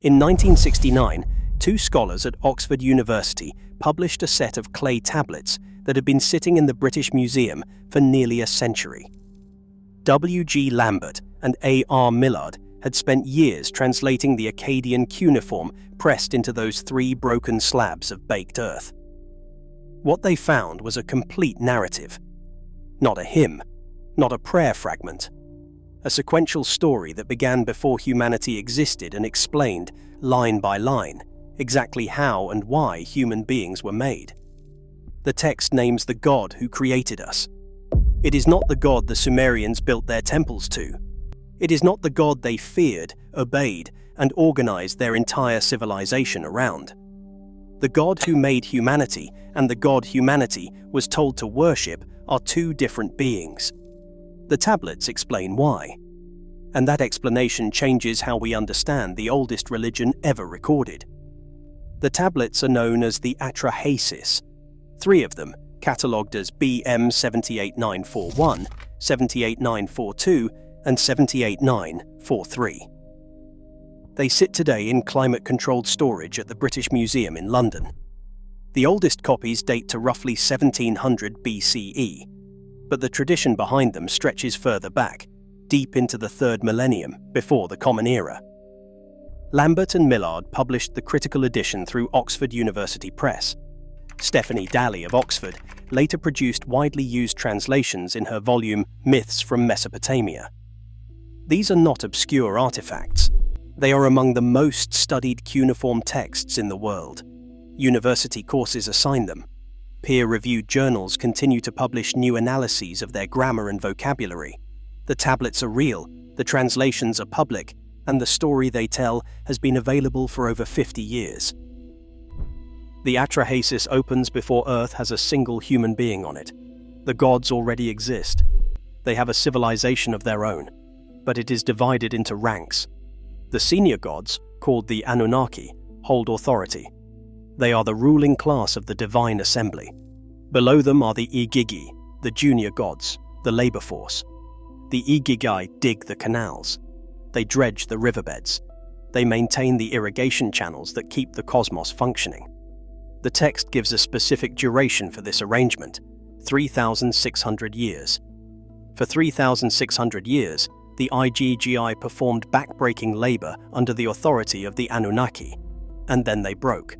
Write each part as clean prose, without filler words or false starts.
In 1969, two scholars at Oxford University published a set of clay tablets that had been sitting in the British Museum for nearly a century. W.G. Lambert and A.R. Millard had spent years translating the Akkadian cuneiform pressed into those three broken slabs of baked earth. What they found was a complete narrative. Not a hymn, not a prayer fragment. A sequential story that began before humanity existed and explained, line by line, exactly how and why human beings were made. The text names the God who created us. It is not the God the Sumerians built their temples to. It is not the God they feared, obeyed, and organized their entire civilization around. The God who made humanity and the God humanity was told to worship are two different beings. The tablets explain why. And that explanation changes how we understand the oldest religion ever recorded. The tablets are known as the Atrahasis. Three of them, catalogued as BM 78941, 78942, and 78943. They sit today in climate-controlled storage at the British Museum in London. The oldest copies date to roughly 1700 BCE, but the tradition behind them stretches further back, deep into the 3rd millennium, before the Common Era. Lambert and Millard published the critical edition through Oxford University Press. Stephanie Daly of Oxford later produced widely used translations in her volume Myths from Mesopotamia. These are not obscure artifacts. They are among the most studied cuneiform texts in the world. University courses assign them. Peer-reviewed journals continue to publish new analyses of their grammar and vocabulary. The tablets are real, the translations are public, and the story they tell has been available for over 50 years. The Atrahasis opens before Earth has a single human being on it. The gods already exist. They have a civilization of their own, but it is divided into ranks. The senior gods, called the Anunnaki, hold authority. They are the ruling class of the divine assembly. Below them are the Igigi, the junior gods, the labor force. The Igigi dig the canals. They dredge the riverbeds. They maintain the irrigation channels that keep the cosmos functioning. The text gives a specific duration for this arrangement, 3,600 years. For 3,600 years, the Igigi performed back-breaking labor under the authority of the Anunnaki, and then they broke.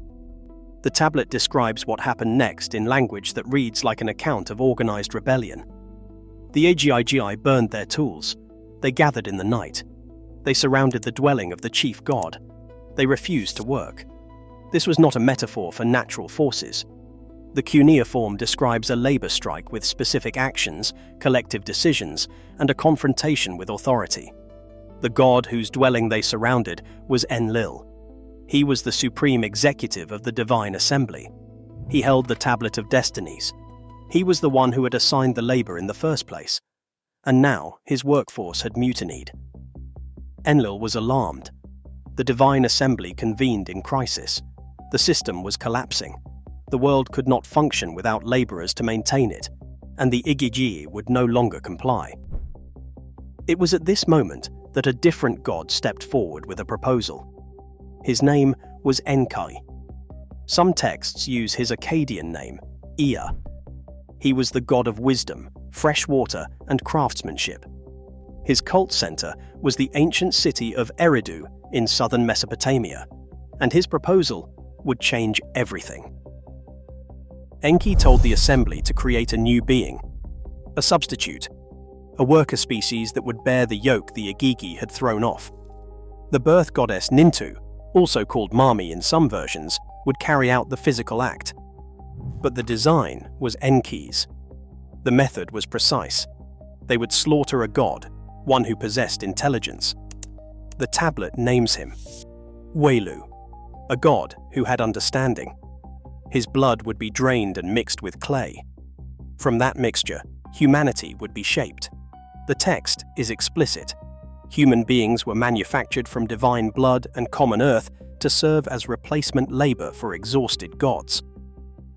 The tablet describes what happened next in language that reads like an account of organized rebellion. The Igigi burned their tools. They gathered in the night. They surrounded the dwelling of the chief god. They refused to work. This was not a metaphor for natural forces. The cuneiform describes a labor strike with specific actions, collective decisions, and a confrontation with authority. The god whose dwelling they surrounded was Enlil. He was the supreme executive of the divine assembly. He held the tablet of destinies. He was the one who had assigned the labor in the first place. And now his workforce had mutinied. Enlil was alarmed. The divine assembly convened in crisis. The system was collapsing. The world could not function without laborers to maintain it, and the Igigi would no longer comply. It was at this moment that a different god stepped forward with a proposal. His name was Enki. Some texts use his Akkadian name, Ea. He was the god of wisdom, fresh water, and craftsmanship. His cult center was the ancient city of Eridu in southern Mesopotamia, and his proposal would change everything. Enki told the assembly to create a new being, a substitute, a worker species that would bear the yoke the Igigi had thrown off. The birth goddess Nintu, also called Mami in some versions, would carry out the physical act. But the design was Enki's. The method was precise. They would slaughter a god, one who possessed intelligence. The tablet names him Welu, a god who had understanding. His blood would be drained and mixed with clay. From that mixture, humanity would be shaped. The text is explicit. Human beings were manufactured from divine blood and common earth to serve as replacement labor for exhausted gods.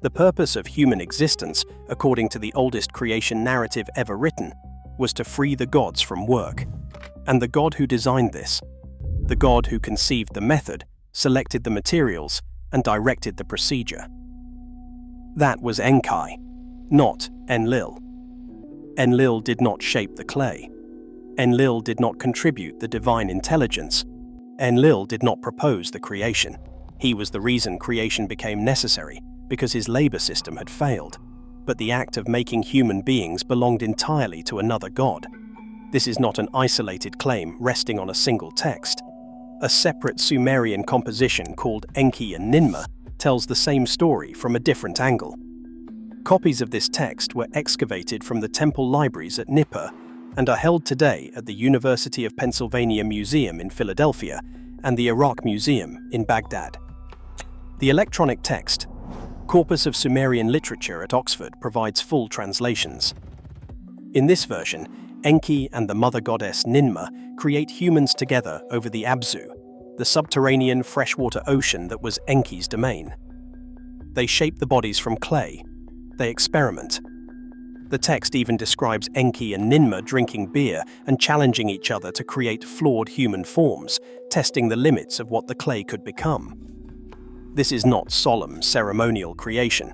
The purpose of human existence, according to the oldest creation narrative ever written, was to free the gods from work. And the god who designed this, the god who conceived the method, selected the materials, and directed the procedure. That was Enki, not Enlil. Enlil did not shape the clay. Enlil did not contribute the divine intelligence. Enlil did not propose the creation. He was the reason creation became necessary, because his labor system had failed. But the act of making human beings belonged entirely to another god. This is not an isolated claim resting on a single text. A separate Sumerian composition called Enki and Ninmah tells the same story from a different angle. Copies of this text were excavated from the temple libraries at Nippur and are held today at the University of Pennsylvania Museum in Philadelphia and the Iraq Museum in Baghdad. The electronic text, Corpus of Sumerian Literature at Oxford, provides full translations. In this version, Enki and the mother goddess Ninmah create humans together over the Abzu, the subterranean freshwater ocean that was Enki's domain. They shape the bodies from clay. They experiment. The text even describes Enki and Ninmah drinking beer and challenging each other to create flawed human forms, testing the limits of what the clay could become. This is not solemn, ceremonial creation.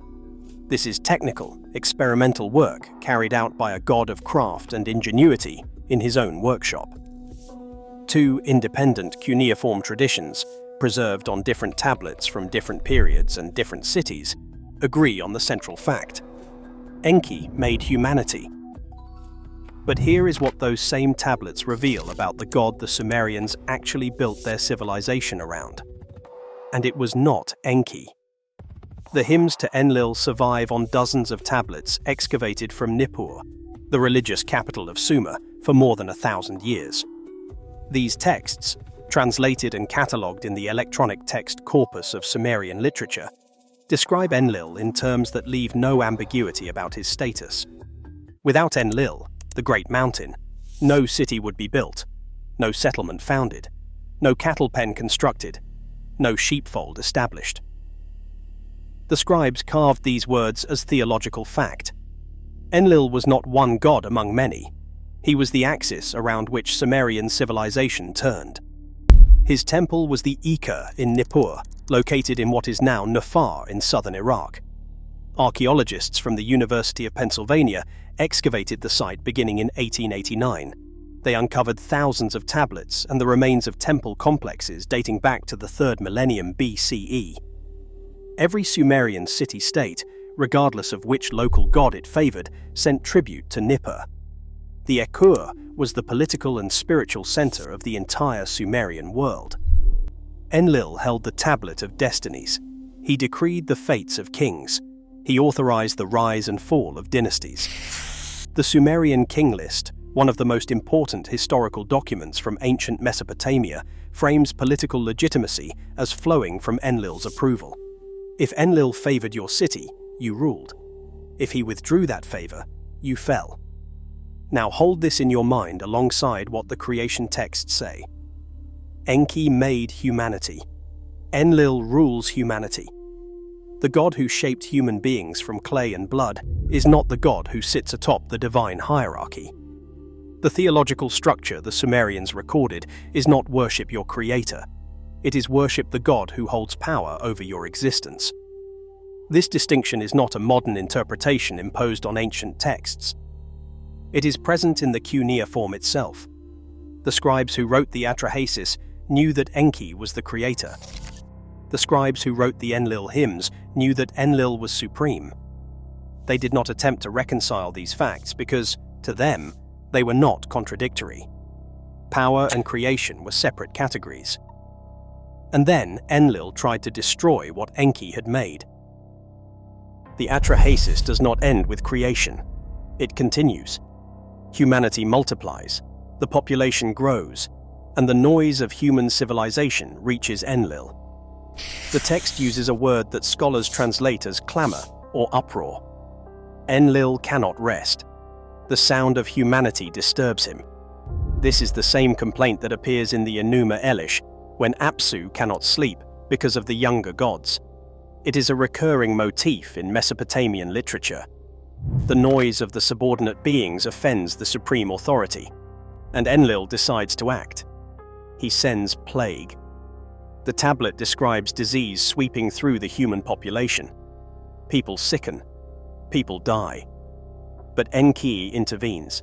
This is technical, experimental work carried out by a god of craft and ingenuity in his own workshop. Two independent cuneiform traditions, preserved on different tablets from different periods and different cities, agree on the central fact. Enki made humanity. But here is what those same tablets reveal about the god the Sumerians actually built their civilization around. And it was not Enki. The hymns to Enlil survive on dozens of tablets excavated from Nippur, the religious capital of Sumer, for more than 1,000 years. These texts, translated and catalogued in the electronic text corpus of Sumerian literature, describe Enlil in terms that leave no ambiguity about his status. Without Enlil, the great mountain, no city would be built, no settlement founded, no cattle pen constructed, no sheepfold established. The scribes carved these words as theological fact. Enlil was not one god among many. He was the axis around which Sumerian civilization turned. His temple was the Ika in Nippur, located in what is now Nafar in southern Iraq. Archaeologists from the University of Pennsylvania excavated the site beginning in 1889. They uncovered thousands of tablets and the remains of temple complexes dating back to the 3rd millennium BCE. Every Sumerian city-state, regardless of which local god it favored, sent tribute to Nippur. The Ekur was the political and spiritual center of the entire Sumerian world. Enlil held the tablet of destinies. He decreed the fates of kings. He authorized the rise and fall of dynasties. The Sumerian king list, one of the most important historical documents from ancient Mesopotamia, frames political legitimacy as flowing from Enlil's approval. If Enlil favored your city, you ruled. If he withdrew that favor, you fell. Now hold this in your mind alongside what the creation texts say. Enki made humanity. Enlil rules humanity. The god who shaped human beings from clay and blood is not the god who sits atop the divine hierarchy. The theological structure the Sumerians recorded is not worship your creator. It is worship the god who holds power over your existence. This distinction is not a modern interpretation imposed on ancient texts. It is present in the cuneiform itself. The scribes who wrote the Atrahasis knew that Enki was the creator. The scribes who wrote the Enlil hymns knew that Enlil was supreme. They did not attempt to reconcile these facts because, to them, they were not contradictory. Power and creation were separate categories. And then Enlil tried to destroy what Enki had made. The Atrahasis does not end with creation. It continues. Humanity multiplies, the population grows, and the noise of human civilization reaches Enlil. The text uses a word that scholars translate as clamor or uproar. Enlil cannot rest. The sound of humanity disturbs him. This is the same complaint that appears in the Enuma Elish, when Apsu cannot sleep because of the younger gods. It is a recurring motif in Mesopotamian literature. The noise of the subordinate beings offends the supreme authority, and Enlil decides to act. He sends plague. The tablet describes disease sweeping through the human population. People sicken. People die. But Enki intervenes.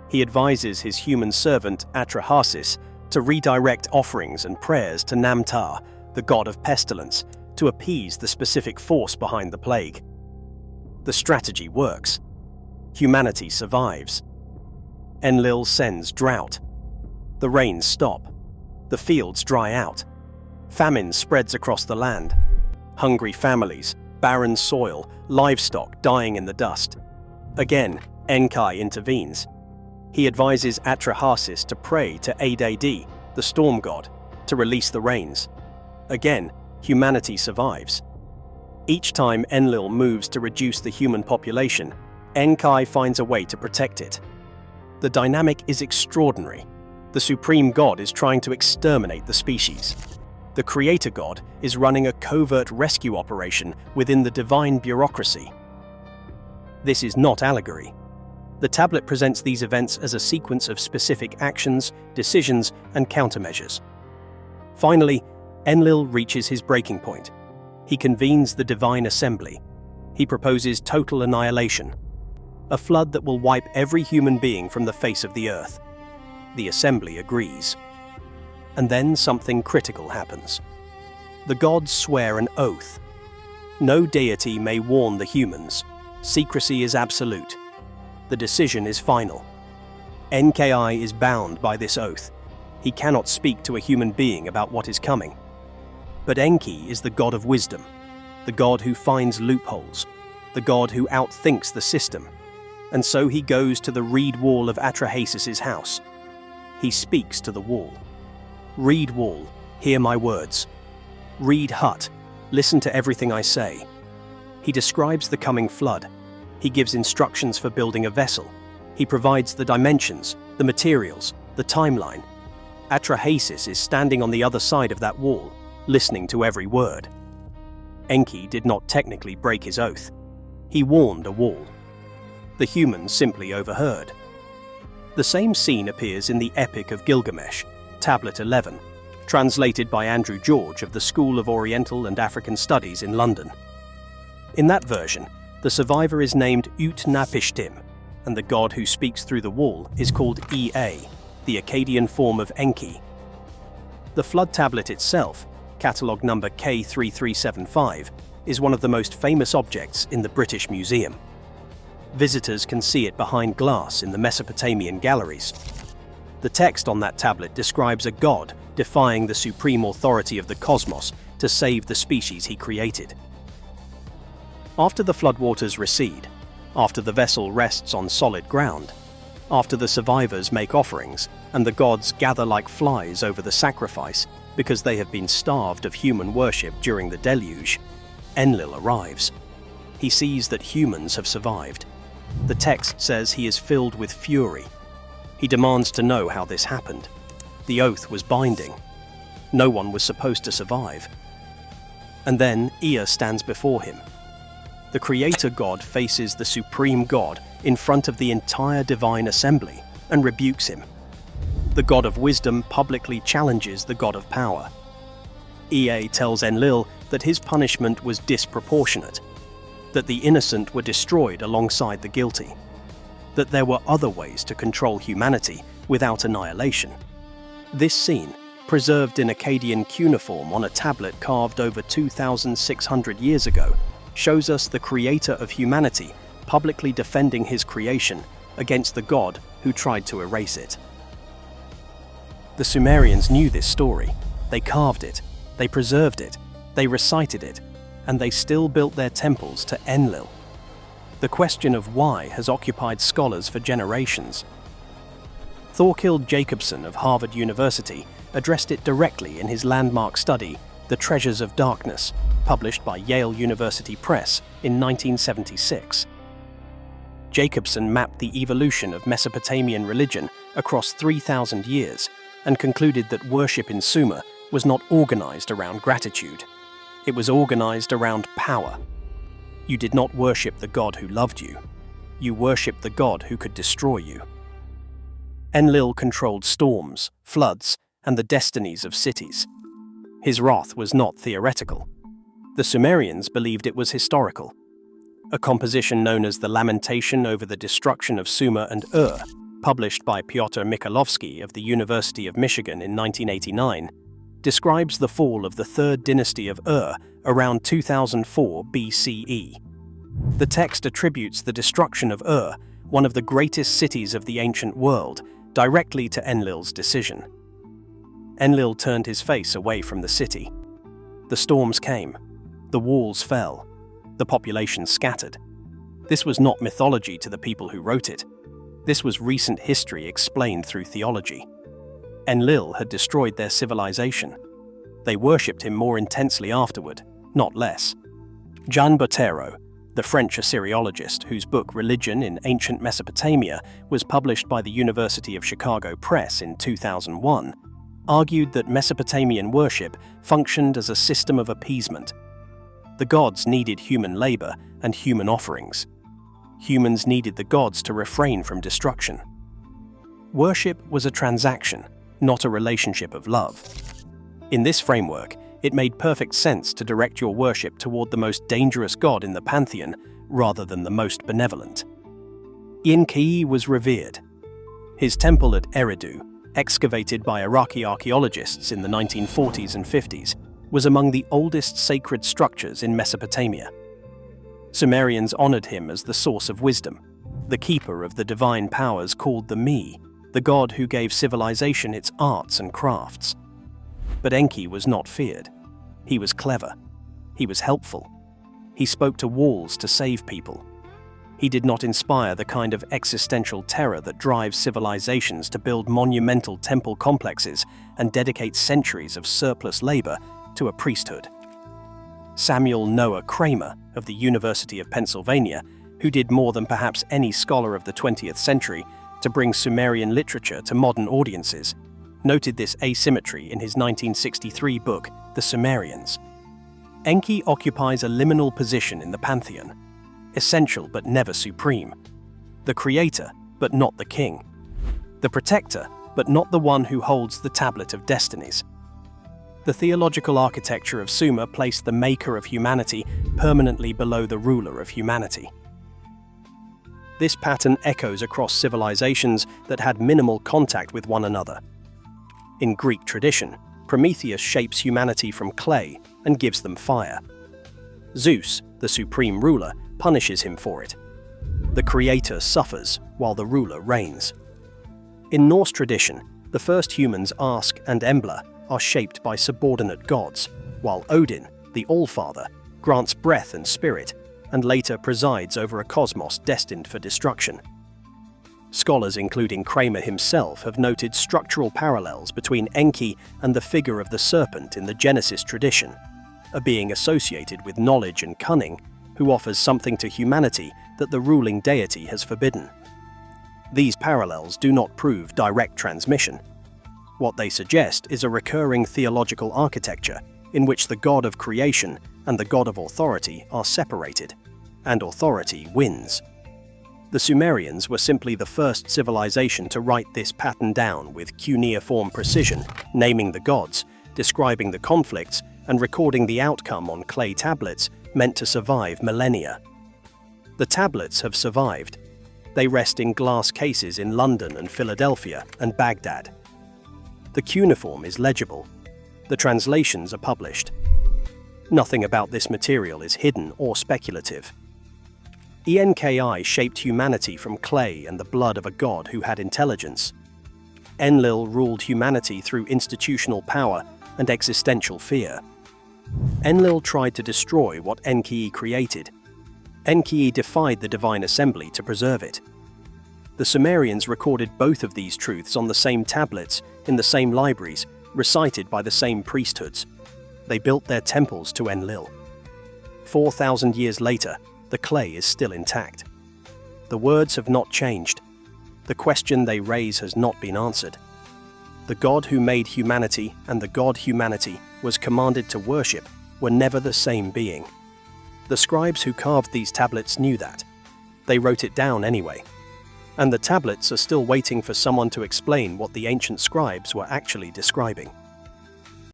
He advises his human servant Atrahasis to redirect offerings and prayers to Namtar, the god of pestilence, to appease the specific force behind the plague. The strategy works. Humanity survives. Enlil sends drought. The rains stop. The fields dry out. Famine spreads across the land. Hungry families, barren soil, livestock dying in the dust. Again, Enki intervenes. He advises Atrahasis to pray to Adad, the storm god, to release the rains. Again, humanity survives. Each time Enlil moves to reduce the human population, Enki finds a way to protect it. The dynamic is extraordinary. The supreme god is trying to exterminate the species. The creator god is running a covert rescue operation within the divine bureaucracy. This is not allegory. The tablet presents these events as a sequence of specific actions, decisions, and countermeasures. Finally, Enlil reaches his breaking point. He convenes the divine assembly. He proposes total annihilation, a flood that will wipe every human being from the face of the earth. The assembly agrees. And then something critical happens. The gods swear an oath. No deity may warn the humans. Secrecy is absolute. The decision is final. Enki is bound by this oath. He cannot speak to a human being about what is coming. But Enki is the god of wisdom, the god who finds loopholes, the god who outthinks the system. And so he goes to the reed wall of Atrahasis' house. He speaks to the wall. Reed wall, hear my words. Reed hut, listen to everything I say. He describes the coming flood. He gives instructions for building a vessel. He provides the dimensions, the materials, the timeline. Atrahasis is standing on the other side of that wall, listening to every word. Enki did not technically break his oath. He warned a wall. The humans simply overheard. The same scene appears in the Epic of Gilgamesh, Tablet 11, translated by Andrew George of the School of Oriental and African Studies in London. In that version, the survivor is named Ut-Napishtim, and the god who speaks through the wall is called Ea, the Akkadian form of Enki. The flood tablet itself, catalogue number K3375, is one of the most famous objects in the British Museum. Visitors can see it behind glass in the Mesopotamian galleries. The text on that tablet describes a god defying the supreme authority of the cosmos to save the species he created. After the floodwaters recede, after the vessel rests on solid ground, after the survivors make offerings and the gods gather like flies over the sacrifice because they have been starved of human worship during the deluge, Enlil arrives. He sees that humans have survived. The text says he is filled with fury. He demands to know how this happened. The oath was binding. No one was supposed to survive. And then Ea stands before him. The creator god faces the supreme god in front of the entire divine assembly and rebukes him. The god of wisdom publicly challenges the god of power. Ea tells Enlil that his punishment was disproportionate, that the innocent were destroyed alongside the guilty, that there were other ways to control humanity without annihilation. This scene, preserved in Akkadian cuneiform on a tablet carved over 2,600 years ago, shows us the creator of humanity publicly defending his creation against the god who tried to erase it. The Sumerians knew this story. They carved it, they preserved it, they recited it, and they still built their temples to Enlil. The question of why has occupied scholars for generations. Thorkild Jacobson of Harvard University addressed it directly in his landmark study, The Treasures of Darkness, published by Yale University Press in 1976. Jacobson mapped the evolution of Mesopotamian religion across 3,000 years and concluded that worship in Sumer was not organized around gratitude. It was organized around power. You did not worship the god who loved you. You worshipped the god who could destroy you. Enlil controlled storms, floods, and the destinies of cities. His wrath was not theoretical. The Sumerians believed it was historical. A composition known as the Lamentation over the Destruction of Sumer and Ur, published by Piotr Mikołowski of the University of Michigan in 1989, describes the fall of the third dynasty of Ur around 2004 BCE. The text attributes the destruction of Ur, one of the greatest cities of the ancient world, directly to Enlil's decision. Enlil turned his face away from the city. The storms came. The walls fell. The population scattered. This was not mythology to the people who wrote it. This was recent history explained through theology. Enlil had destroyed their civilization. They worshipped him more intensely afterward, not less. Jean Bottero, the French Assyriologist whose book Religion in Ancient Mesopotamia was published by the University of Chicago Press in 2001, argued that Mesopotamian worship functioned as a system of appeasement. The gods needed human labor and human offerings. Humans needed the gods to refrain from destruction. Worship was a transaction, not a relationship of love. In this framework, it made perfect sense to direct your worship toward the most dangerous god in the pantheon rather than the most benevolent. Enki was revered. His temple at Eridu, excavated by Iraqi archaeologists in the 1940s and 50s, was among the oldest sacred structures in Mesopotamia. Sumerians honored him as the source of wisdom, the keeper of the divine powers called the Me, the god who gave civilization its arts and crafts. But Enki was not feared. He was clever. He was helpful. He spoke to walls to save people. He did not inspire the kind of existential terror that drives civilizations to build monumental temple complexes and dedicate centuries of surplus labor to a priesthood. Samuel Noah Kramer of the University of Pennsylvania, who did more than perhaps any scholar of the 20th century to bring Sumerian literature to modern audiences, noted this asymmetry in his 1963 book, The Sumerians. Enki occupies a liminal position in the pantheon, essential but never supreme, the creator but not the king, the protector but not the one who holds the tablet of destinies. The theological architecture of Sumer placed the maker of humanity permanently below the ruler of humanity. This pattern echoes across civilizations that had minimal contact with one another. In Greek tradition, Prometheus shapes humanity from clay and gives them fire. Zeus, the supreme ruler, punishes him for it. The creator suffers while the ruler reigns. In Norse tradition, the first humans Ask and Embla are shaped by subordinate gods, while Odin, the Allfather, grants breath and spirit, and later presides over a cosmos destined for destruction. Scholars including Kramer himself have noted structural parallels between Enki and the figure of the serpent in the Genesis tradition, a being associated with knowledge and cunning who offers something to humanity that the ruling deity has forbidden. These parallels do not prove direct transmission. What they suggest is a recurring theological architecture in which the god of creation and the god of authority are separated, and authority wins. The Sumerians were simply the first civilization to write this pattern down with cuneiform precision, naming the gods, describing the conflicts, and recording the outcome on clay tablets meant to survive millennia. The tablets have survived. They rest in glass cases in London and Philadelphia and Baghdad. The cuneiform is legible. The translations are published. Nothing about this material is hidden or speculative. Enki shaped humanity from clay and the blood of a god who had intelligence. Enlil ruled humanity through institutional power and existential fear. Enlil tried to destroy what Enki created. Enki defied the divine assembly to preserve it. The Sumerians recorded both of these truths on the same tablets, in the same libraries, recited by the same priesthoods. They built their temples to Enlil. 4,000 years later, the clay is still intact. The words have not changed. The question they raise has not been answered. The God who made humanity and the God humanity was commanded to worship were never the same being. The scribes who carved these tablets knew that. They wrote it down anyway. And the tablets are still waiting for someone to explain what the ancient scribes were actually describing.